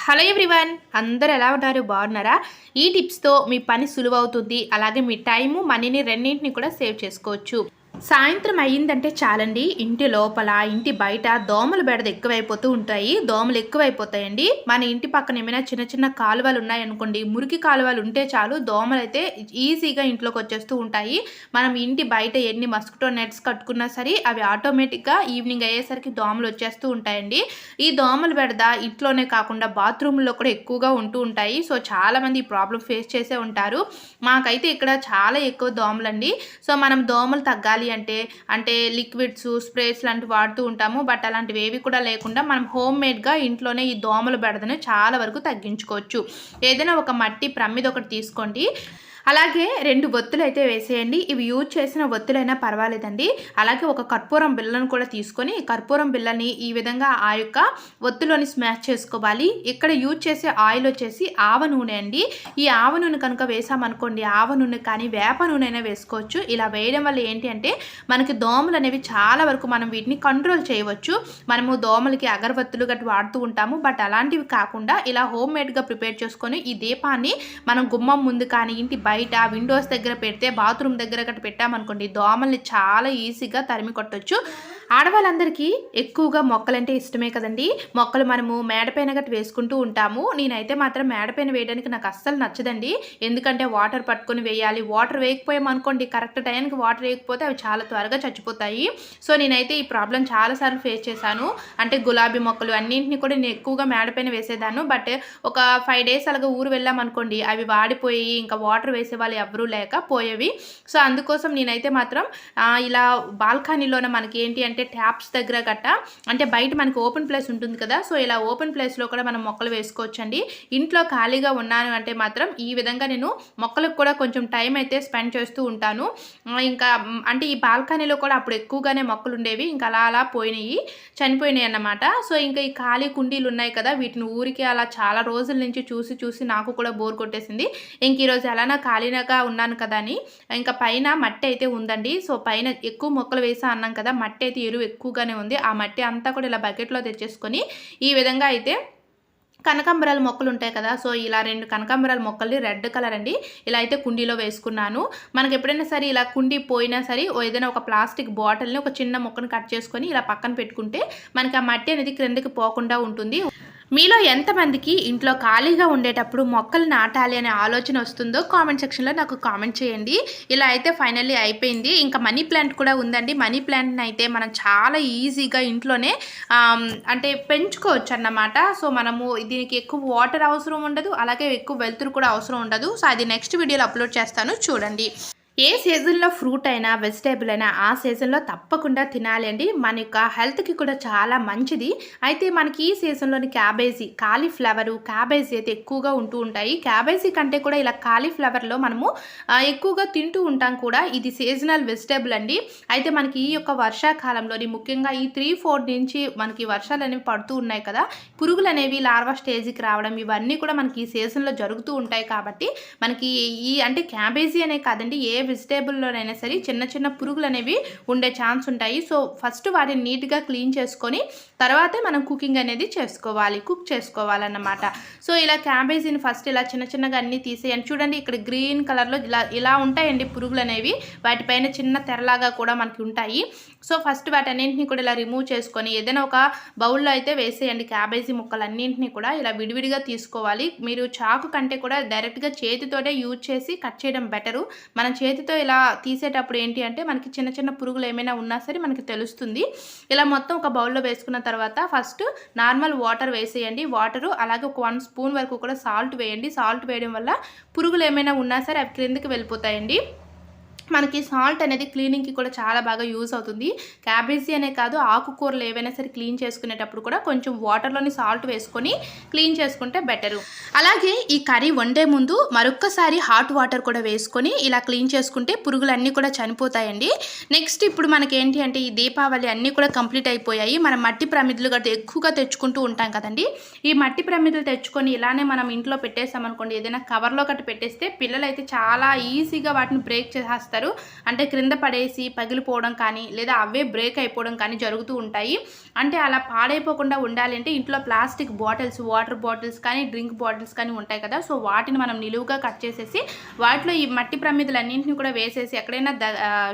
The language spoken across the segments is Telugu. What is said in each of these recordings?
హలో ఎవ్రీవన్, అందరూ ఎలా ఉన్నారు? బాగున్నారా? ఈ టిప్స్తో మీ పని సులువవుతుంది, అలాగే మీ టైము మనీని రెండింటిని కూడా సేవ్ చేసుకోవచ్చు. సాయంత్రం అయ్యిందంటే చాలండి, ఇంటి లోపల ఇంటి బయట దోమల బెడద ఎక్కువైపోతూ ఉంటాయి. దోమలు ఎక్కువైపోతాయండి. మన ఇంటి పక్కన ఏమైనా చిన్న చిన్న కాలువలు ఉన్నాయనుకోండి, మురికి కాలువలు ఉంటే చాలు, దోమలు అయితే ఈజీగా ఇంట్లోకి వచ్చేస్తూ ఉంటాయి. మనం ఇంటి బయట ఎన్ని మస్కిటో నెట్స్ కట్టుకున్నా సరే అవి ఆటోమేటిక్గా ఈవినింగ్ అయ్యేసరికి దోమలు వచ్చేస్తూ ఉంటాయండి. ఈ దోమల బెడద ఇంట్లోనే కాకుండా బాత్రూంలో కూడా ఎక్కువగా ఉంటూ ఉంటాయి. సో చాలామంది ఈ ప్రాబ్లం ఫేస్ చేసే ఉంటారు. మాకైతే ఇక్కడ చాలా ఎక్కువ దోమలండి. సో మనం దోమలు తగ్గాలి అంటే లిక్విడ్స్, స్ప్రేస్ లాంటివి వాడుతూ ఉంటాము. బట్ అలాంటివి ఏవి కూడా లేకుండా మనం హోమ్ మేడ్గా ఇంట్లోనే ఈ దోమల బెడదను చాలా వరకు తగ్గించుకోవచ్చు. ఏదైనా ఒక మట్టి ప్రమిద ఒకటి తీసుకోండి, అలాగే 2 ఒత్తులు అయితే వేసేయండి. ఇవి యూజ్ చేసిన ఒత్తులైనా పర్వాలేదండి. అలాగే ఒక కర్పూరం బిళ్ళను కూడా తీసుకొని కర్పూరం బిళ్ళని ఈ విధంగా ఆ యొక్క ఒత్తులోని స్మాష్ చేసుకోవాలి. ఇక్కడ యూజ్ చేసే ఆయిల్ వచ్చేసి ఆవ నూనె అండి. ఈ ఆవ నూనె కనుక వేసామనుకోండి, ఆవ నూనె కానీ వేప నూనె అయినా వేసుకోవచ్చు. ఇలా వేయడం వల్ల ఏంటి అంటే మనకి దోమలు అనేవి చాలా వరకు మనం వీటిని కంట్రోల్ చేయవచ్చు. మనము దోమలకి అగరబత్తులు గట్టి వాడుతూ ఉంటాము. బట్ అలాంటివి కాకుండా ఇలా హోమ్ మేడ్గా ప్రిపేర్ చేసుకొని ఈ దీపాన్ని మనం గుమ్మం ముందు కానీ ఇంటి బయట విండోస్ దగ్గర పెడితే, బాత్రూమ్ దగ్గర గట్ట పెట్టామనుకోండి, దోమల్ని చాలా ఈజీగా తరిమి కొట్టొచ్చు. ఆడవాళ్ళందరికీ ఎక్కువగా మొక్కలంటే ఇష్టమే కదండి. మొక్కలు మనము మేడపైన గట్ట వేసుకుంటూ ఉంటాము. నేనైతే మాత్రం మేడపైన వేయడానికి నాకు అస్సలు నచ్చదండి. ఎందుకంటే వాటర్ పట్టుకొని వేయాలి. వాటర్ వేయకపోయామనుకోండి, కరెక్ట్ టైంకి వాటర్ వేయకపోతే అవి చాలా త్వరగా చచ్చిపోతాయి. సో నేనైతే ఈ ప్రాబ్లం చాలాసార్లు ఫేస్ చేశాను. అంటే గులాబీ మొక్కలు అన్నింటినీ కూడా నేను ఎక్కువగా మేడపైన వేసేదాన్ని. బట్ ఒక 5 డేస్ అలాగా ఊరు వెళ్ళామనుకోండి, అవి వాడిపోయి ఇంకా వాటర్ వేసే వాళ్ళు ఎవరూ లేక పోయేవి. సో అందుకోసం నేనైతే మాత్రం ఇలా బాల్కనీలోనే మనకి ఏంటి అంటే ట్యాప్స్ దగ్గర గట్ట, అంటే బయట మనకి ఓపెన్ ప్లేస్ ఉంటుంది కదా, సో ఇలా ఓపెన్ ప్లేస్లో కూడా మనం మొక్కలు వేసుకోవచ్చండి. ఇంట్లో ఖాళీగా ఉన్నాను అంటే మాత్రం ఈ విధంగా నేను మొక్కలకు కూడా కొంచెం టైం అయితే స్పెండ్ చేస్తూ ఉంటాను. ఇంకా అంటే ఈ బాల్కనీలో కూడా అప్పుడు ఎక్కువగానే మొక్కలు ఉండేవి, ఇంకా అలా చనిపోయినాయి అన్నమాట. సో ఇంకా ఈ ఖాళీ కుండీలు ఉన్నాయి కదా, వీటిని ఊరికి అలా చాలా రోజుల నుంచి చూసి నాకు కూడా బోర్ కొట్టేసింది. ఇంక ఈరోజు ఎలానా ఖాళీగా ఉన్నాను కదా అని ఇంకా పైన మట్టి అయితే ఉందండి. సో పైన ఎక్కువ మొక్కలు వేసా అన్నాం కదా, మట్టి అయితే ఎరువు ఎక్కువగానే ఉంది. ఆ మట్టి అంతా కూడా ఇలా బకెట్లో తెచ్చేసుకొని ఈ విధంగా అయితే కనకాంబరాల మొక్కలు ఉంటాయి కదా, సో ఇలా 2 కనకాంబరాల మొక్కల్ని రెడ్ కలర్ అండి ఇలా అయితే కుండీలో వేసుకున్నాను. మనకి ఎప్పుడైనా సరే ఇలా కుండీ పోయినా సరే ఏదైనా ఒక ప్లాస్టిక్ బాటిల్ని ఒక చిన్న మొక్కను కట్ చేసుకొని ఇలా పక్కన పెట్టుకుంటే మనకి ఆ మట్టి అనేది క్రిందకి పోకుండా ఉంటుంది. మీలో ఎంతమందికి ఇంట్లో ఖాళీగా ఉండేటప్పుడు మొక్కలు నాటాలి అనే ఆలోచన వస్తుందో కామెంట్ సెక్షన్లో నాకు కామెంట్ చేయండి. ఇలా అయితే ఫైనల్లీ అయిపోయింది. ఇంకా మనీ ప్లాంట్ కూడా ఉందండి. మనీ ప్లాంట్ని అయితే మనం చాలా ఈజీగా ఇంట్లోనే అంటే పెంచుకోవచ్చు అన్నమాట. సో మనము దీనికి ఎక్కువ వాటర్ అవసరం ఉండదు, అలాగే ఎక్కువ వెలుతురు కూడా అవసరం ఉండదు. సో అది నెక్స్ట్ వీడియోలో అప్లోడ్ చేస్తాను, చూడండి. ఏ సీజన్లో ఫ్రూట్ అయినా వెజిటేబుల్ అయినా ఆ సీజన్లో తప్పకుండా తినాలి అండి. మన యొక్క హెల్త్కి కూడా చాలా మంచిది. అయితే మనకి ఈ సీజన్లోని క్యాబేజీ, కాలీఫ్లవరు, క్యాబేజీ అయితే ఎక్కువగా ఉంటూ ఉంటాయి. క్యాబేజీ కంటే కూడా ఇలా కాలీఫ్లవర్లో మనము ఎక్కువగా తింటూ ఉంటాం కూడా. ఇది సీజనల్ వెజిటేబుల్ అండి. అయితే మనకి ఈ యొక్క వర్షాకాలంలోని ముఖ్యంగా ఈ 3-4 నుంచి మనకి వర్షాలు అనేవి పడుతూ ఉన్నాయి కదా, పురుగులు అనేవి లార్వా స్టేజ్కి రావడం ఇవన్నీ కూడా మనకి ఈ సీజన్లో జరుగుతూ ఉంటాయి. కాబట్టి మనకి ఈ అంటే క్యాబేజీ అనే కాదండి, ఏ వెజిటేబుల్లోనైనా సరే చిన్న చిన్న పురుగులు అనేవి ఉండే ఛాన్స్ ఉంటాయి. సో ఫస్ట్ వాటిని నీట్గా క్లీన్ చేసుకొని తర్వాతే మనం కుకింగ్ అనేది కుక్ చేసుకోవాలన్నమాట. సో ఇలా క్యాబేజీని ఫస్ట్ ఇలా చిన్న చిన్నగా అన్నీ తీసేయండి. చూడండి ఇక్కడ గ్రీన్ కలర్లో ఇలా ఉంటాయండి పురుగులు అనేవి. వాటిపైన చిన్న తెరలాగా కూడా మనకి ఉంటాయి. సో ఫస్ట్ వాటన్నింటినీ కూడా ఇలా రిమూవ్ చేసుకొని ఏదైనా ఒక బౌల్లో అయితే వేసేయండి. క్యాబేజీ ముక్కలన్నింటినీ కూడా ఇలా విడివిడిగా తీసుకోవాలి. మీరు చాకు కంటే కూడా డైరెక్ట్గా చేతితోనే యూజ్ చేసి కట్ చేయడం బెటరు. మనం చేతితో ఇలా తీసేటప్పుడు ఏంటి అంటే మనకి చిన్న చిన్న పురుగులు ఏమైనా ఉన్నా సరే మనకి తెలుస్తుంది. ఇలా మొత్తం ఒక బౌల్లో వేసుకున్న తర్వాత ఫస్ట్ నార్మల్ వాటర్ వేసేయండి. వాటరు అలాగే ఒక 1 స్పూన్ వరకు కూడా సాల్ట్ వేయండి. సాల్ట్ వేయడం వల్ల పురుగులు ఏమైనా ఉన్నా సరే అవి క్రిందికి వెళ్ళిపోతాయండి. మనకి సాల్ట్ అనేది క్లీనింగ్కి కూడా చాలా బాగా యూజ్ అవుతుంది. క్యాబేజీ అనే కాదు, ఆకుకూరలు ఏవైనా సరే క్లీన్ చేసుకునేటప్పుడు కూడా కొంచెం వాటర్లోని సాల్ట్ వేసుకొని క్లీన్ చేసుకుంటే బెటరు. అలాగే ఈ కర్రీ వండే ముందు మరొక్కసారి హాట్ వాటర్ కూడా వేసుకొని ఇలా క్లీన్ చేసుకుంటే పురుగులన్నీ కూడా చనిపోతాయండి. నెక్స్ట్ ఇప్పుడు మనకి ఏంటి అంటే ఈ దీపావళి అన్నీ కూడా కంప్లీట్ అయిపోయాయి. మనం మట్టి ప్రమిదలు గట్రా ఎక్కువగా తెచ్చుకుంటూ ఉంటాం కదండి. ఈ మట్టి ప్రమిదలు తెచ్చుకొని ఇలానే మనం ఇంట్లో పెట్టేసామనుకోండి, ఏదైనా కవర్లో గట్రా పెట్టేస్తే పిల్లలు అయితే చాలా ఈజీగా వాటిని బ్రేక్ చేసేస్తారు. చేస్తారు, అంటే క్రింద పడేసి పగిలిపోవడం కానీ లేదా అవే బ్రేక్ అయిపోవడం కానీ జరుగుతూ ఉంటాయి. అంటే అలా పాడైపోకుండా ఉండాలంటే ఇంట్లో ప్లాస్టిక్ బాటిల్స్, వాటర్ బాటిల్స్ కానీ డ్రింక్ బాటిల్స్ కానీ ఉంటాయి కదా, సో వాటిని మనం నిలువుగా కట్ చేసేసి వాటిలో ఈ మట్టి ప్రమిదలన్నింటినీ కూడా వేసేసి ఎక్కడైనా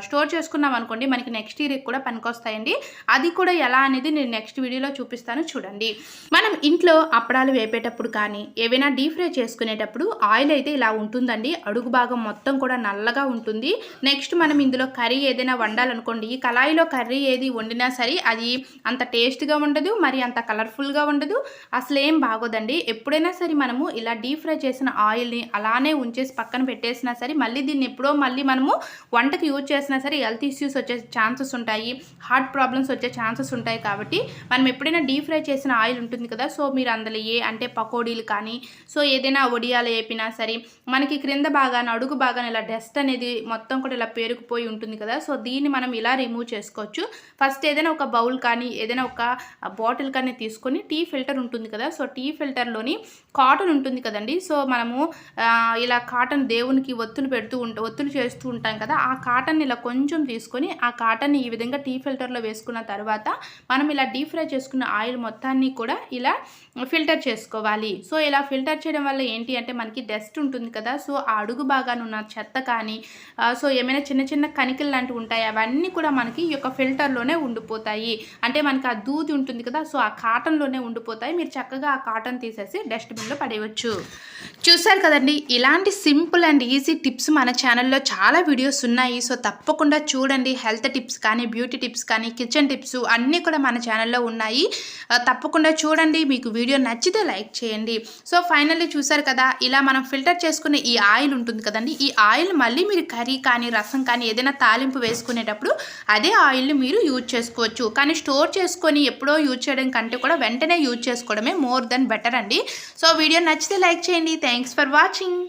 స్టోర్ చేసుకున్నాం అనుకోండి, మనకి నెక్స్ట్ ఇయర్కి కూడా పనికొస్తాయండి. అది కూడా ఎలా అనేది నేను నెక్స్ట్ వీడియోలో చూపిస్తాను చూడండి. మనం ఇంట్లో అప్పడాలు వేపేటప్పుడు కానీ ఏవైనా డీప్ ఫ్రై చేసుకునేటప్పుడు ఆయిల్ అయితే ఇలా ఉంటుందండి. అడుగు భాగం మొత్తం కూడా నల్లగా ఉంటుంది. నెక్స్ట్ మనం ఇందులో కర్రీ ఏదైనా వండాలనుకోండి, ఈ కళాయిలో కర్రీ ఏది వండినా సరే అది అంత టేస్ట్గా ఉండదు, మరి అంత కలర్ఫుల్గా ఉండదు, అసలు ఏం బాగోదండి. ఎప్పుడైనా సరే మనము ఇలా డీప్ ఫ్రై చేసిన ఆయిల్ని అలానే ఉంచేసి పక్కన పెట్టేసినా సరే మళ్ళీ దీన్ని ఎప్పుడో మళ్ళీ మనము వంటకి యూజ్ చేసినా సరే హెల్త్ ఇష్యూస్ వచ్చే ఛాన్సెస్ ఉంటాయి, హార్ట్ ప్రాబ్లమ్స్ వచ్చే ఛాన్సెస్ ఉంటాయి. కాబట్టి మనం ఎప్పుడైనా డీప్ ఫ్రై చేసిన ఆయిల్ ఉంటుంది కదా, సో మీరు అందులో అంటే పకోడీలు కానీ సో ఏదైనా వడియాలు వేపినా సరే మనకి క్రింద భాగాన అడుగు భాగాన ఇలా డస్ట్ అనేది మొత్తం కూడా ఇలా పేరుకుపోయి ఉంటుంది కదా, సో దీన్ని మనం ఇలా రిమూవ్ చేసుకోవచ్చు. ఫస్ట్ ఏదైనా ఒక బౌల్ కానీ ఏదైనా ఒక బాటిల్ కానీ తీసుకొని టీ ఫిల్టర్ ఉంటుంది కదా, సో టీ ఫిల్టర్లోని కాటన్ ఉంటుంది కదండి, సో మనము ఇలా కాటన్ దేవునికి ఒత్తులు చేస్తూ ఉంటాం కదా, ఆ కాటన్ ఇలా కొంచెం తీసుకొని ఆ కాటన్ని ఈ విధంగా టీ ఫిల్టర్లో వేసుకున్న తర్వాత మనం ఇలా డీప్ ఫ్రై చేసుకున్న ఆయిల్ మొత్తాన్ని కూడా ఇలా ఫిల్టర్ చేసుకోవాలి. సో ఇలా ఫిల్టర్ చేయడం వల్ల ఏంటి అంటే మనకి డస్ట్ ఉంటుంది కదా, సో ఆ అడుగు భాగాన ఉన్న చెత్త కానీ సో ఏమైనా చిన్న చిన్న కణికలు లాంటివి ఉంటాయి, అవన్నీ కూడా మనకి ఈ యొక్క ఫిల్టర్లోనే ఉండిపోతాయి. అంటే మనకి ఆ దూది ఉంటుంది కదా, సో ఆ కాటన్లోనే ఉండిపోతాయి. మీరు చక్కగా ఆ కాటన్ తీసేసి డస్ట్బిన్లో పడేయవచ్చు. చూసారు కదండి, ఇలాంటి సింపుల్ అండ్ ఈజీ టిప్స్ మన ఛానల్లో చాలా వీడియోస్ ఉన్నాయి. సో తప్పకుండా చూడండి. హెల్త్ టిప్స్ కానీ బ్యూటీ టిప్స్ కానీ కిచెన్ టిప్స్ అన్నీ కూడా మన ఛానల్లో ఉన్నాయి. తప్పకుండా చూడండి. మీకు వీడియో నచ్చితే లైక్ చేయండి. సో ఫైనల్లీ చూసారు కదా, ఇలా మనం ఫిల్టర్ చేసుకునే ఈ ఆయిల్ ఉంటుంది కదండి, ఈ ఆయిల్ మళ్ళీ మీరు కర్రీ కానీ రసం కానీ ఏదైనా తాలింపు వేసుకునేటప్పుడు అదే ఆయిల్ని మీరు యూజ్ చేసుకోవచ్చు. కానీ స్టోర్ చేసుకొని ఎప్పుడో యూజ్ చేయడం కంటే కూడా వెంటనే యూజ్ చేసుకోవడమే మోర్ దెన్ బెటర్ అండి. సో వీడియో నచ్చితే లైక్ చేయండి. Thanks for watching.